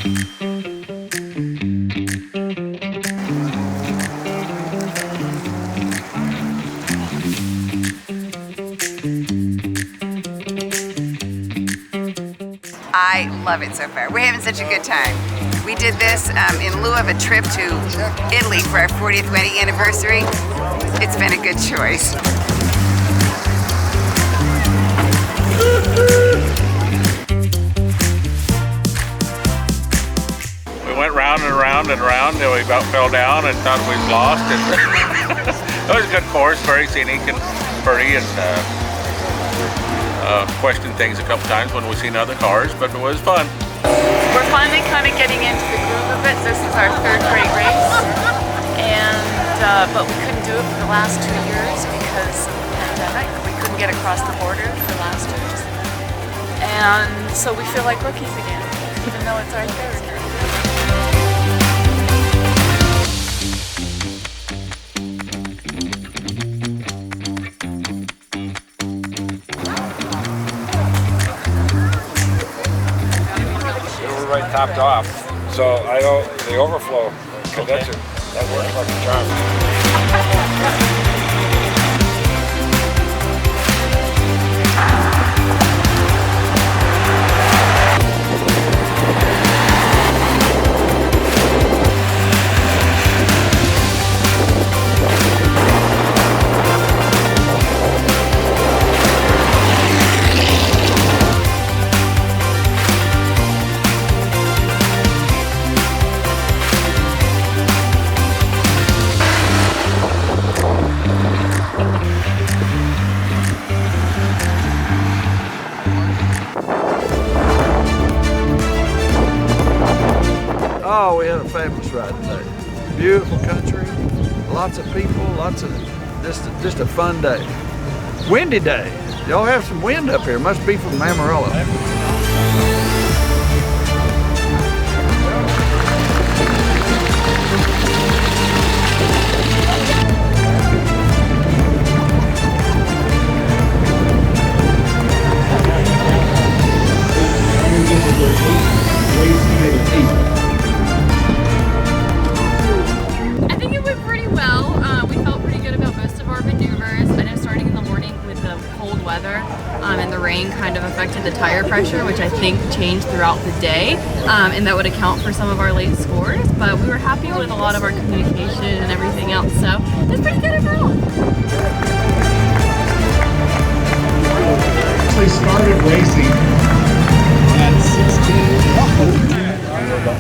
I love it so far. We're having such a good time. We did this in lieu of a trip to Italy for our 40th wedding anniversary. It's been a good choice. We went round and round and round till we about fell down and thought we was lost. And it was a good course, very scenic and pretty, and questioned things a couple times when we've seen other cars, but it was fun. We're finally kind of getting into the groove of it. This is our third great race, and but we couldn't do it for the last 2 years because of the pandemic. We couldn't get across the border for the last years, and so we feel like rookies again, even though it's our third. Right topped off, so I don't, the overflow condenser, that works like a charm. Oh, we had a fabulous ride today. Beautiful country, lots of people, lots of, just a fun day. Windy day. Y'all have some wind up here. Must be from Amarillo. I think it went pretty well. We felt pretty good about most of our maneuvers. I know starting in the morning with the cold weather and the rain kind of affected the tire pressure, which I think changed throughout the day, and that would account for some of our late scores, but we were happy with a lot of our communication and everything else, so it was pretty good overall. Actually started racing at 16.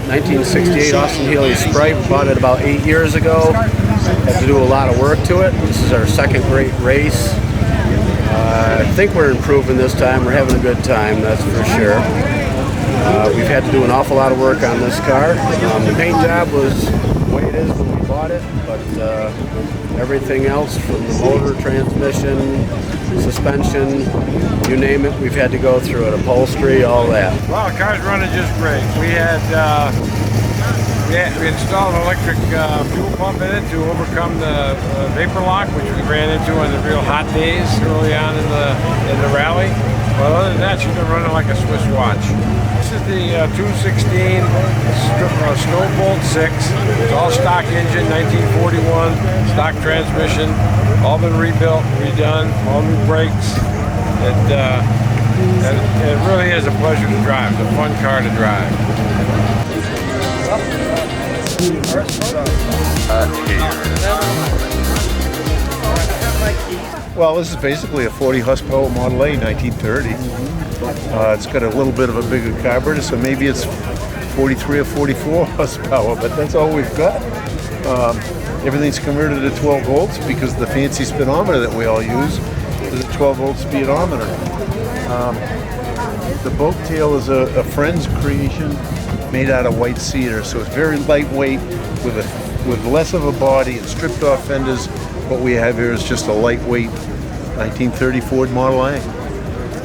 1968 Austin Healey Sprite, bought it about 8 years ago. Had to do a lot of work to it. This is our second great race. I think we're improving this time. We're having a good time, that's for sure. We've had to do an awful lot of work on this car. The paint job was the way it is when we bought it, but everything else from the motor, transmission, suspension, you name it, we've had to go through it. Upholstery, all that. Well, the car's running just great. We installed an electric fuel pump in it to overcome the vapor lock, which we ran into on the real hot days early on in the rally. Well, other than that, she's been running like a Swiss watch. This is the 216 Snowbolt 6. It's all stock engine, 1941, stock transmission, all been rebuilt, redone, all new brakes. It really is a pleasure to drive. It's a fun car to drive. Well, this is basically a 40 horsepower Model A 1930. It's got a little bit of a bigger carburetor, so maybe it's 43 or 44 horsepower, but that's all we've got. Everything's converted to 12 volts because the fancy speedometer that we all use is a 12 volt speedometer. The boat tail is a friend's creation made out of white cedar, so it's very lightweight with less of a body and stripped off fenders. What we have here is just a lightweight 1930 Ford Model A.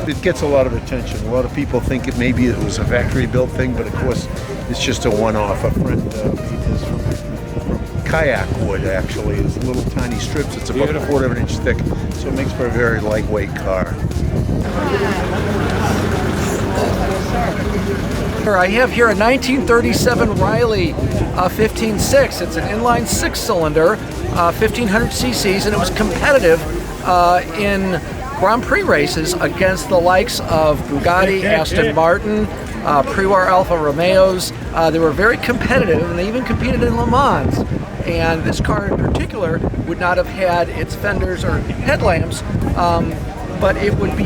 It gets a lot of attention. A lot of people think maybe it was a factory built thing, but of course it's just a one-off. A friend made this from kayak wood, actually. It's little tiny strips. It's about a quarter of an inch thick, so it makes for a very lightweight car. I have here a 1937 Riley 15.6. It's an inline 6-cylinder, 1500 cc's, and it was competitive in Grand Prix races against the likes of Bugatti, Aston Martin, pre-war Alfa Romeos. They were very competitive, and they even competed in Le Mans. And this car in particular would not have had its fenders or headlamps, but it would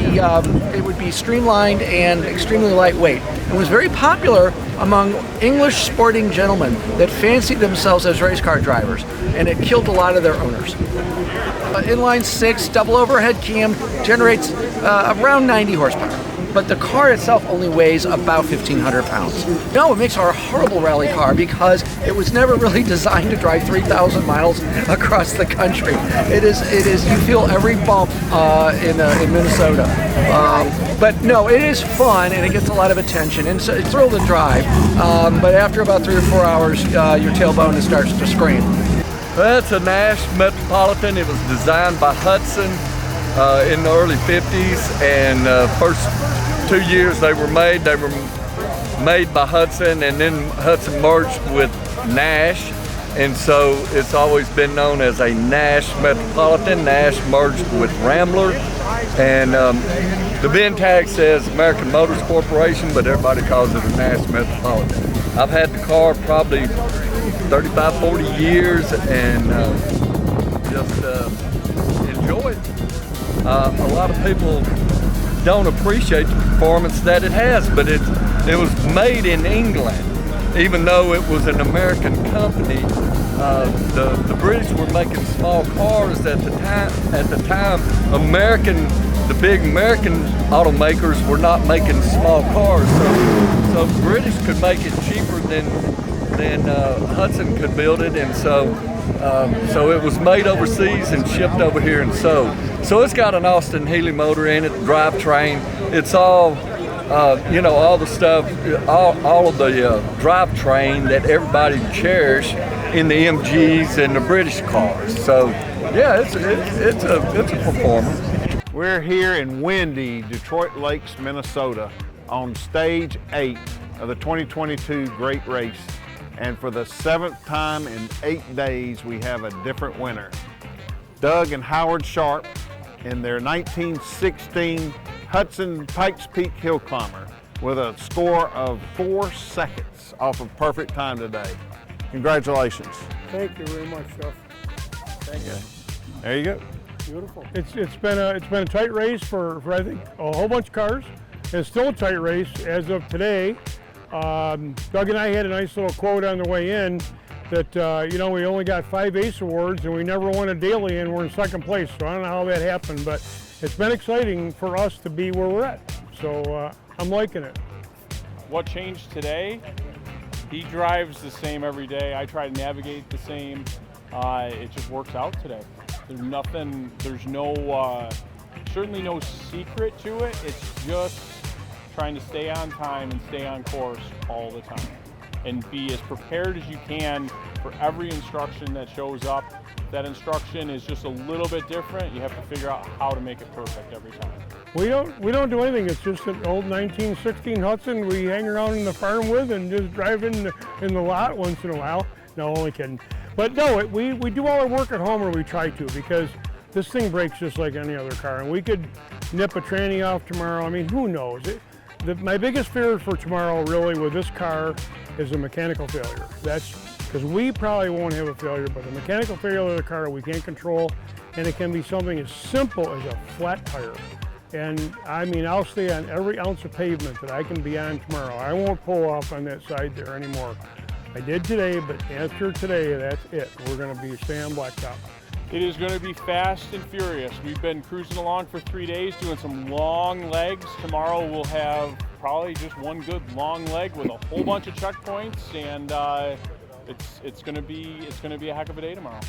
be streamlined and extremely lightweight. It was very popular among English sporting gentlemen that fancied themselves as race car drivers, and it killed a lot of their owners. Inline 6, double overhead cam, generates around 90 horsepower. But the car itself only weighs about 1,500 pounds. No, it makes our horrible rally car because it was never really designed to drive 3,000 miles across the country. It is. You feel every bump in Minnesota. But no, it is fun and it gets a lot of attention and it's thrilled to drive. But after about 3 or 4 hours, your tailbone starts to scream. That's a Nash Metropolitan. It was designed by Hudson in the early 50s, and first 2 years they were made by Hudson, and then Hudson merged with Nash, and so it's always been known as a Nash Metropolitan. Nash merged with Rambler, and the VIN tag says American Motors Corporation, but everybody calls it a Nash Metropolitan. I've had the car probably 35, 40 years, and just enjoy it. A lot of people don't appreciate the performance that it has, but it was made in England. Even though it was an American company, the British were making small cars at the time. The big American automakers were not making small cars, so British could make it cheaper than Hudson could build it, and so it was made overseas and shipped over here and sold. So it's got an Austin Healey motor in it, drivetrain. It's all, all the stuff, all of the drivetrain that everybody cherished in the MGs and the British cars. So yeah, it's a performer. We're here in windy Detroit Lakes, Minnesota on stage 8 of the 2022 Great Race. And for the 7th time in 8 days, we have a different winner. Doug and Howard Sharp in their 1916 Hudson Pikes Peak Hill Climber with a score of 4 seconds off of perfect time today. Congratulations. Thank you very much, Jeff. Thank you. There you go. Beautiful. It's been a tight race for I think a whole bunch of cars. It's still a tight race as of today. Doug and I had a nice little quote on the way in that we only got 5 ACE awards and we never won a daily and we're in 2nd place. So I don't know how that happened, but it's been exciting for us to be where we're at. So I'm liking it. What changed today? He drives the same every day. I try to navigate the same. It just works out today. Certainly no secret to it. It's just trying to stay on time and stay on course all the time and be as prepared as you can for every instruction that shows up. If that instruction is just a little bit different, you have to figure out how to make it perfect every time. We don't do anything. It's just an old 1916 Hudson we hang around in the farm with and just drive in the lot once in a while. No, only kidding. But no, we do all our work at home, or we try to, because this thing breaks just like any other car, and we could nip a tranny off tomorrow. I mean, who knows? My biggest fear for tomorrow really with this car is a mechanical failure. That's because we probably won't have a failure, but the mechanical failure of the car we can't control, and it can be something as simple as a flat tire. And I mean, I'll stay on every ounce of pavement that I can be on tomorrow. I won't pull off on that side there anymore. I did today, but after today, that's it. We're gonna be staying on blacktop. It is going to be fast and furious. We've been cruising along for 3 days, doing some long legs. Tomorrow we'll have probably just one good long leg with a whole bunch of checkpoints, and it's going to be a heck of a day tomorrow.